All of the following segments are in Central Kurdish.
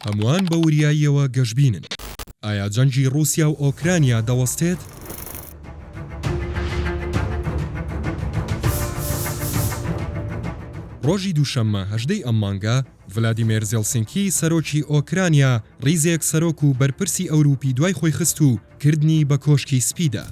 هەمووان بە وریاییەوە گەشببینن. ئایا جەنگی رووسیا و ئۆکرانیا دەوەستێت؟ ڕۆژی دووشەممە 18 ئەم مانگە ڤلادیمیر زێلسینکی سەرۆکی ئۆکرانیا ڕیزێک سەرۆک و بەرپرسی ئەوروپی دوای خۆی خست و کردنی بە کۆشکی سپیدا.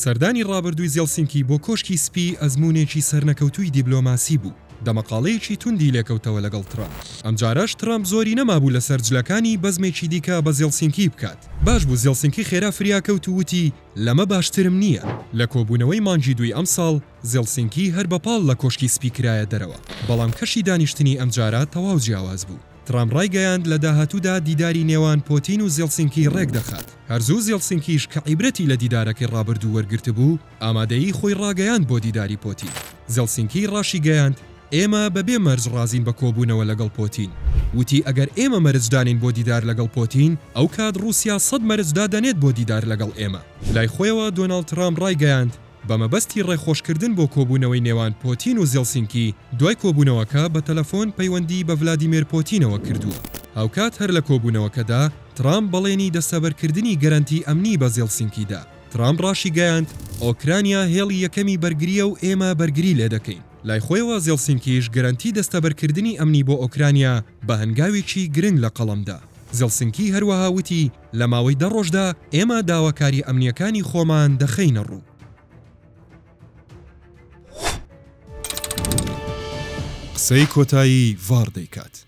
سەردانی ڕابردووی زێلسینکی بۆ کۆشکی سپی ئەزمونێکی سەرنەکەوتووی دیبلۆماسی بوو. دەمەقاڵەیەکی توندی لێکەوتەوە لەگەڵ ترامپ. ئەمجارەش ترامپ زۆری نەمابوو لەسەر جلەکانی بەزمێکی دیکە بە زێلسینکی بکات. باش بوو زێلسینکی خێرا فریاکەوت و وتی لەمە باشترم نییە. لە کۆبوونەوەی مانگی دوی ئەم ساڵ زێلسینکی هەر بەپاڵ لە کۆشکی سپی کرایە دەرەوە. بەڵام کەشی دانیشتنی ئەمجارە تەواو جیاواز بوو. ترامپ ڕایگەیاند لە داهاتوودا دیداری نێوان پۆتین و زێلسینکی ڕێک دەخات. هەرزوو زێلسینکیش کە عیبرەتی لە دیدارەکەی ڕابردوو وەرگرت بوو، ئامادەیی خۆی ڕاگەیاند بۆ دیداری پۆتین. زێلسینکی ڕاشی گەیاند ئێمە بەبێ مەرج ڕازین بە کۆبوونەوە لەگەڵ پۆتین. وتی ئەگەر ئێمە مەرجدانین بۆ دیدار لەگەڵ پۆتین، ئەو کات رووسیا 100 مەرجدا دەنێت بۆ دیدار لەگەڵ ئێمە. لای خۆیەوە دۆناڵد ترامپ ڕایگەیاند بە مەبەستی ڕێخۆشکردن بۆ کۆبوونەوەی نێوان پۆتین و زێلسینکی دوای کۆبوونەوەکە بە تەلەفۆن پەیوەندی بە ڤلادیمیر پۆتینەوە کردووە. هاوکات هەر لە کۆبوونەوەکەدا ترامپ بەڵێنی دەستەبەرکردنی گەرانتی ئەمنی بە زێلسینکیدا. ترامپ ڕاشی گەیاند ئۆکرانیا هێڵی یەکەمی بەرگریە و ئێمە بەرگری لێ دەکەین. لای خۆیەوە زێلسینکیش گەرانتی دەستەبەرکردنی ئەمنی بۆ ئۆکرانیا بە هەنگاوێکی گرنگ لە قەڵەمدا. زێلسینکی هەروەها وتی لە ماوەی 10 ڕۆژدا ئێمە داواکاری ئەمنیەکانی خۆمان دەخەینە ڕوو. قسەی کۆتایی ڤار دەیکات.